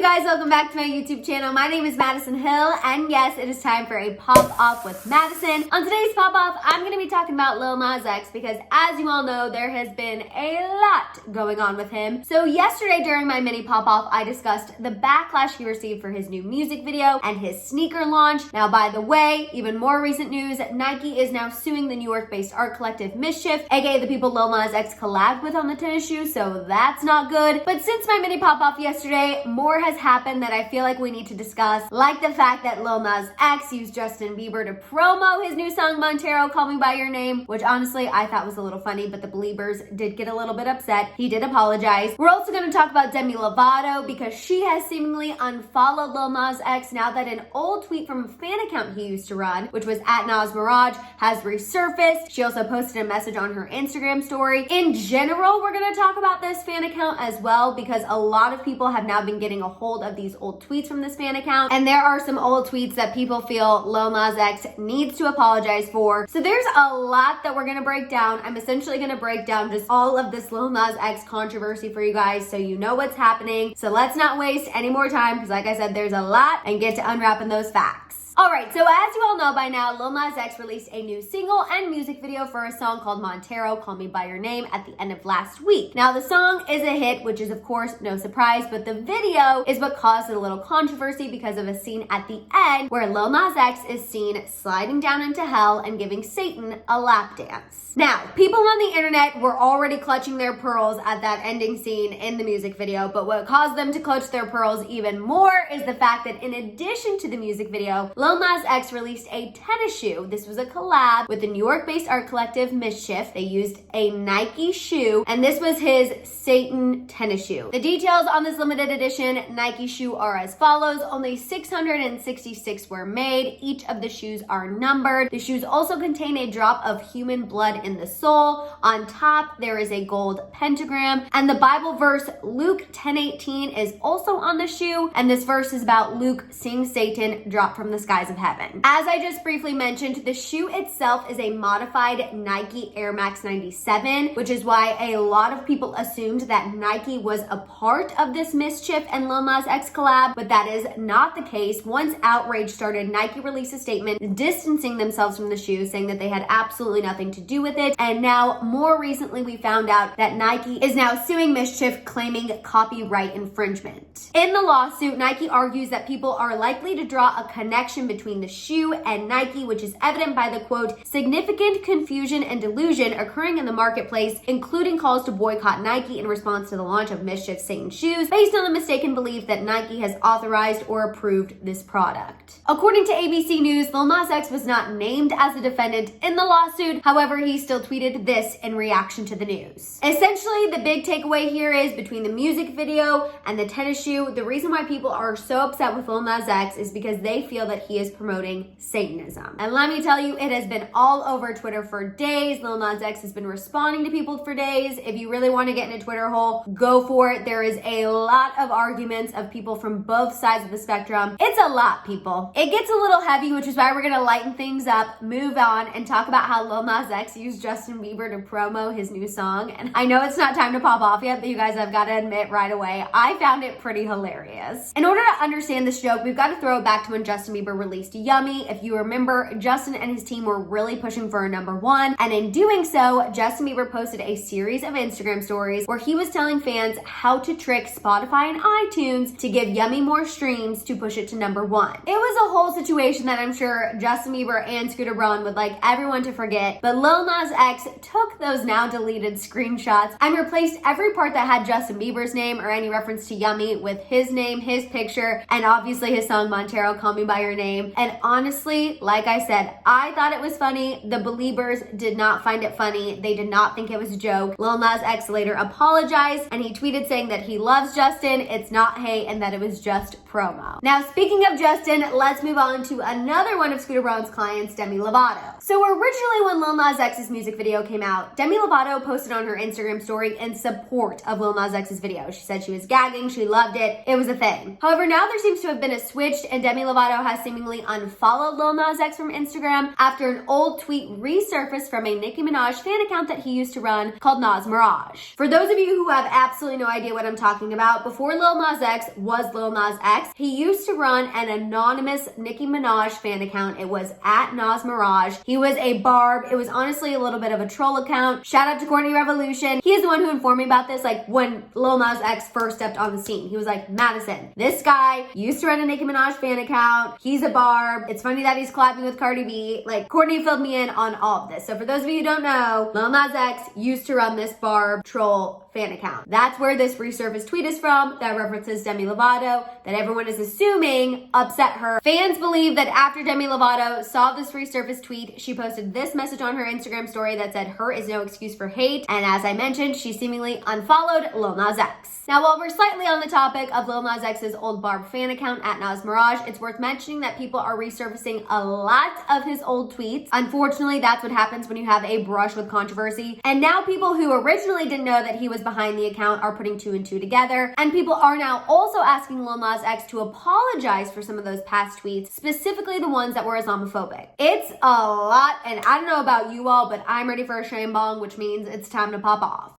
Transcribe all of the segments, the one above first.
you guys? Welcome back to my YouTube channel. My name is Madison Hill, and yes, it is time for a pop-off with Madison. On today's pop-off, I'm going to be talking about Lil Nas X because, as you all know, there has been a lot going on with him. So yesterday during my mini pop-off, I discussed the backlash he received for his new music video and his sneaker launch. Now, by the way, even more recent news, Nike is now suing the New York-based art collective Mischief, aka the people Lil Nas X collabed with on the tennis shoe, so that's not good. But since my mini pop-off yesterday, more has happened that I feel like we need to discuss, like the fact that Lil Nas X used Justin Bieber to promo his new song Montero, Call Me By Your Name, which honestly I thought was a little funny, but the Beliebers did get a little bit upset. He did apologize. We're also going to talk about Demi Lovato because she has seemingly unfollowed Lil Nas X now that an old tweet from a fan account he used to run, which was @NasMirage, has resurfaced. She also posted a message on her Instagram story. In general, we're going to talk about this fan account as well because a lot of people have now been getting a hold of these old tweets from this fan account, and there are some old tweets that people feel Lil Nas X needs to apologize for. So there's a lot that we're going to break down. I'm essentially going to break down just all of this Lil Nas X controversy for you guys so you know what's happening. So let's not waste any more time because like I said, there's a lot, and get to unwrapping those facts. Alright, so as you all know by now, Lil Nas X released a new single and music video for a song called Montero, Call Me By Your Name at the end of last week. Now, the song is a hit, which is of course no surprise, but the video is what caused a little controversy because of a scene at the end where Lil Nas X is seen sliding down into hell and giving Satan a lap dance. Now, people on the internet were already clutching their pearls at that ending scene in the music video, but what caused them to clutch their pearls even more is the fact that in addition to the music video, Lil Nas X released a tennis shoe. This was a collab with the New York-based art collective Mischief. They used a Nike shoe, and this was his Satan tennis shoe. The details on this limited edition Nike shoe are as follows. Only 666 were made. Each of the shoes are numbered. The shoes also contain a drop of human blood in the sole. On top, there is a gold pentagram, and the Bible verse Luke 10:18 is also on the shoe, and this verse is about Luke seeing Satan drop from the skies of heaven. As I just briefly mentioned, the shoe itself is a modified Nike Air Max 97, which is why a lot of people assumed that Nike was a part of this Mischief and Lil Nas X collab, but that is not the case. Once outrage started, Nike released a statement distancing themselves from the shoe, saying that they had absolutely nothing to do with it, and now more recently we found out that Nike is now suing Mischief, claiming copyright infringement. In the lawsuit, Nike argues that people are likely to draw a connection between the shoe and Nike, which is evident by the quote, significant confusion and delusion occurring in the marketplace, including calls to boycott Nike in response to the launch of Mischief Satan shoes, based on the mistaken belief that Nike has authorized or approved this product. According to ABC News, Lil Nas X was not named as a defendant in the lawsuit. However, he still tweeted this in reaction to the news. Essentially, the big takeaway here is between the music video and the tennis shoe, the reason why people are so upset with Lil Nas X is because they feel that he is promoting Satanism. And let me tell you, it has been all over Twitter for days. Lil Nas X has been responding to people for days. If you really want to get in a Twitter hole, go for it. There is a lot of arguments of people from both sides of the spectrum. It's a lot, people. It gets a little heavy, which is why we're going to lighten things up, move on, and talk about how Lil Nas X used Justin Bieber to promo his new song. And I know it's not time to pop off yet, but you guys, I've got to admit right away, I found it pretty hilarious. In order to understand this joke, we've got to throw it back to when Justin Bieber released Yummy. If you remember, Justin and his team were really pushing for a #1, and in doing so, Justin Bieber posted a series of Instagram stories where he was telling fans how to trick Spotify and iTunes to give Yummy more streams to push it to #1. It was a whole situation that I'm sure Justin Bieber and Scooter Braun would like everyone to forget, but Lil Nas X took those now deleted screenshots and replaced every part that had Justin Bieber's name or any reference to Yummy with his name, his picture, and obviously his song Montero, Call Me By Your Name. And honestly, like I said, I thought it was funny. The Beliebers did not find it funny. They did not think it was a joke. Lil Nas X later apologized, and he tweeted saying that he loves Justin, it's not hate, and that it was just promo. Now, speaking of Justin, let's move on to another one of Scooter Braun's clients, Demi Lovato. So originally when Lil Nas X's music video came out, Demi Lovato posted on her Instagram story in support of Lil Nas X's video. She said she was gagging, she loved it, it was a thing. However, now there seems to have been a switch, and Demi Lovato has seemingly seemingly unfollowed Lil Nas X from Instagram after an old tweet resurfaced from a Nicki Minaj fan account that he used to run called Nas Mirage. For those of you who have absolutely no idea what I'm talking about, before Lil Nas X was Lil Nas X, he used to run an anonymous Nicki Minaj fan account. It was at Nas Mirage. He was a barb. It was honestly a little bit of a troll account. Shout out to Courtney Revolution. He is the one who informed me about this, like when Lil Nas X first stepped on the scene. He was like, Madison, this guy used to run a Nicki Minaj fan account. He's a barb. It's funny that he's collabing with Cardi B. Like, Courtney filled me in on all of this. So for those of you who don't know, Lil Nas X used to run this barb troll fan account. That's where this resurfaced tweet is from that references Demi Lovato, that everyone is assuming upset her. Fans believe that after Demi Lovato saw this resurfaced tweet, she posted this message on her Instagram story that said, "Her is no excuse for hate." And as I mentioned, she seemingly unfollowed Lil Nas X. Now, while we're slightly on the topic of Lil Nas X's old barb fan account at Nas Mirage, it's worth mentioning that people are resurfacing a lot of his old tweets. Unfortunately, that's what happens when you have a brush with controversy. And now people who originally didn't know that he was behind the account are putting two and two together. And people are now also asking Lil Nas X to apologize for some of those past tweets, specifically the ones that were Islamophobic. It's a lot, and I don't know about you all, but I'm ready for a shame bong, which means it's time to pop off.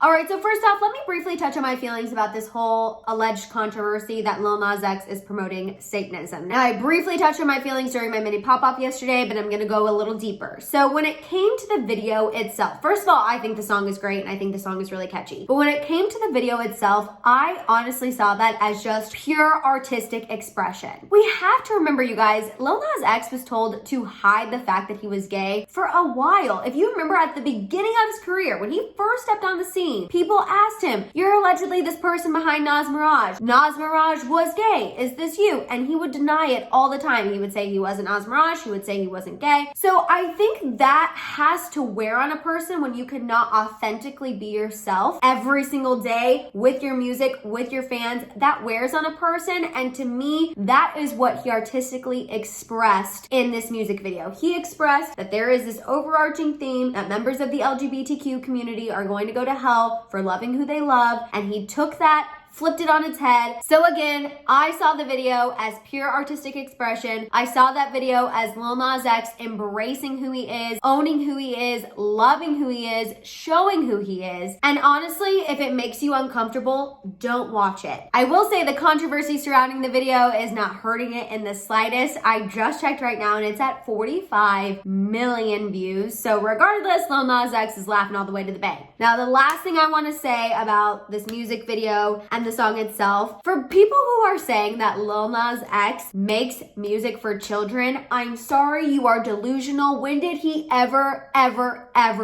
Alright, so first off, let me briefly touch on my feelings about this whole alleged controversy that Lil Nas X is promoting Satanism. Now, I briefly touched on my feelings during my mini pop-off yesterday, but I'm gonna go a little deeper. So when it came to the video itself, first of all, I think the song is great and I think the song is really catchy. But when it came to the video itself, I honestly saw that as just pure artistic expression. We have to remember, you guys, Lil Nas X was told to hide the fact that he was gay for a while. If you remember at the beginning of his career, when he first stepped on the scene, people asked him, "You're allegedly this person behind Nas Mirage. Nas Mirage was gay. Is this you?" And he would deny it all the time. He would say he wasn't Nas Mirage. He would say he wasn't gay. So I think that has to wear on a person when you could not authentically be yourself every single day with your music, with your fans. That wears on a person. And to me, that is what he artistically expressed in this music video. He expressed that there is this overarching theme that members of the LGBTQ community are going to go to hell for loving who they love, and he took that, flipped it on its head. So again, I saw the video as pure artistic expression. I saw that video as Lil Nas X embracing who he is, owning who he is, loving who he is, showing who he is. And honestly, if it makes you uncomfortable, don't watch it. I will say the controversy surrounding the video is not hurting it in the slightest. I just checked right now and it's at 45 million views. So regardless, Lil Nas X is laughing all the way to the bank. Now, the last thing I want to say about this music video and the song itself, for people who are saying that Lil Nas X makes music for children, I'm sorry, you are delusional. When did he ever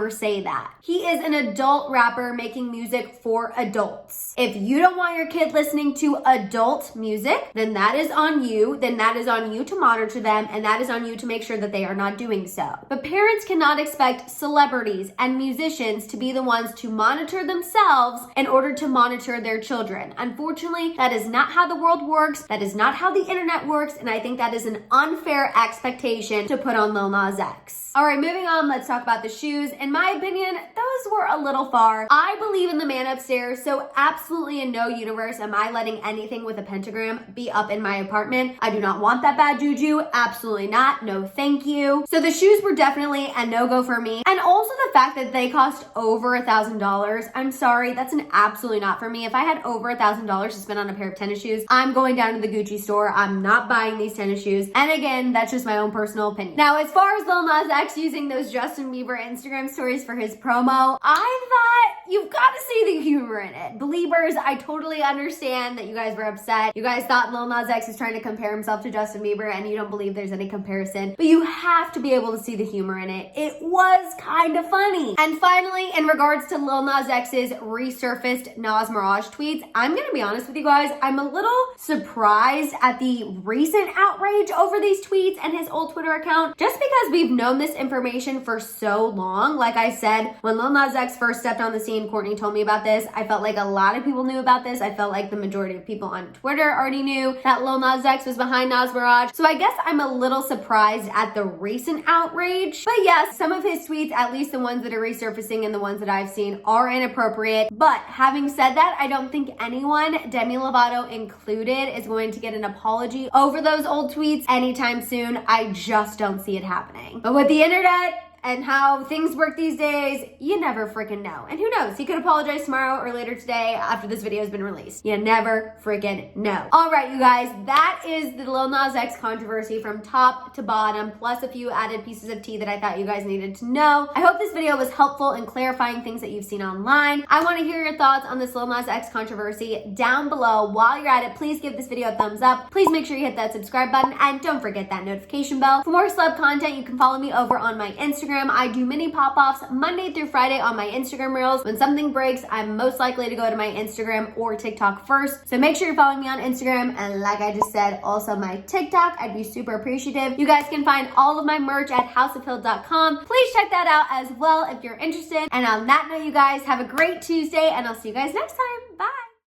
say that? He is an adult rapper making music for adults. If you don't want your kid listening to adult music, then that is on you. Then that is on you to monitor them, and that is on you to make sure that they are not doing so. But parents cannot expect celebrities and musicians to be the ones to monitor themselves in order to monitor their children. Unfortunately, that is not how the world works. That is not how the internet works, and I think that is an unfair expectation to put on Lil Nas X. All right, moving on, let's talk about the shoes. In my opinion, those were a little far. I believe in the man upstairs, so absolutely in no universe am I letting anything with a pentagram be up in my apartment. I do not want that bad juju. Absolutely not. No, thank you. So the shoes were definitely a no-go for me. And also the fact that they cost over $1,000. I'm sorry, that's an absolutely not for me. If I had over $1,000 to spend on a pair of tennis shoes, I'm going down to the Gucci store. I'm not buying these tennis shoes. And again, that's just my own personal opinion. Now, as far as Lil Nas X using those Justin Bieber Instagram stories for his promo, I thought you've got to see the humor in it. Believers, I totally understand that you guys were upset. You guys thought Lil Nas X is trying to compare himself to Justin Bieber and you don't believe there's any comparison, but you have to be able to see the humor in it. It was kind of funny. And finally, in regards to Lil Nas X's resurfaced Nas Mirage tweets, I'm gonna be honest with you guys, I'm a little surprised at the recent outrage over these tweets and his old Twitter account, just because we've known this information for so long. Like I said, when Lil Nas X first stepped on the scene, Courtney told me about this. I felt like a lot of people knew about this. I felt like the majority of people on Twitter already knew that Lil Nas X was behind Nas Mirage. So I guess I'm a little surprised at the recent outrage. But yes, some of his tweets, at least the ones that are resurfacing and the ones that I've seen, are inappropriate. But having said that, I don't think anyone, Demi Lovato included, is going to get an apology over those old tweets anytime soon. I just don't see it happening. But with the internet and how things work these days, you never freaking know. And who knows, he could apologize tomorrow or later today after this video has been released. You never freaking know. All right, you guys, that is the Lil Nas X controversy from top to bottom, plus a few added pieces of tea that I thought you guys needed to know. I hope this video was helpful in clarifying things that you've seen online. I want to hear your thoughts on this Lil Nas X controversy down below. While you're at it, please give this video a thumbs up. Please make sure you hit that subscribe button and don't forget that notification bell. For more celeb content, you can follow me over on my Instagram. I do mini pop-offs Monday through Friday on my Instagram reels. When something breaks, I'm most likely to go to my Instagram or TikTok first. So make sure you're following me on Instagram. And like I just said, also my TikTok. I'd be super appreciative. You guys can find all of my merch at houseofhill.com. Please check that out as well if you're interested. And on that note, you guys, have a great Tuesday and I'll see you guys next time. Bye.